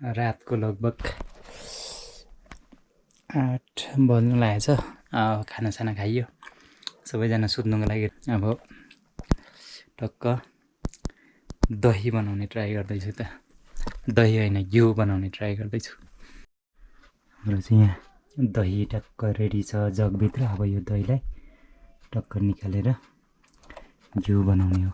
रातको लगभग 8 बज्नु लागेछ। खानासाना खाइयो, सबैजना सुत्नुको लागि। अब टक्क दही बनाउने ट्राई गर्दैछु त। दही होइन, घिउ बनाउने ट्राई गर्दैछु। हाम्रो चाहिँ यहाँ दही टक्क रेडी छ जगभित्र। अब यो दहीलाई टक्क निकालेर घिउ बनाउने हो।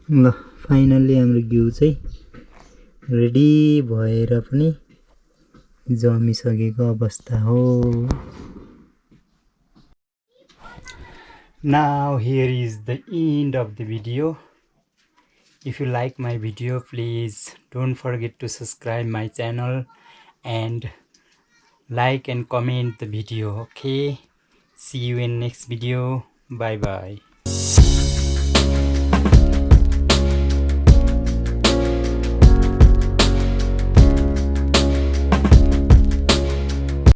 ल फाइनल्ली हाम्रो घिउ चाहिँ रेडी भएर पनि जमिसकेको अवस्था हो। Now here is the end of the video. If you like my video, please don't forget to subscribe my channel and like and comment the video. Okay, see you in next video. Bye bye.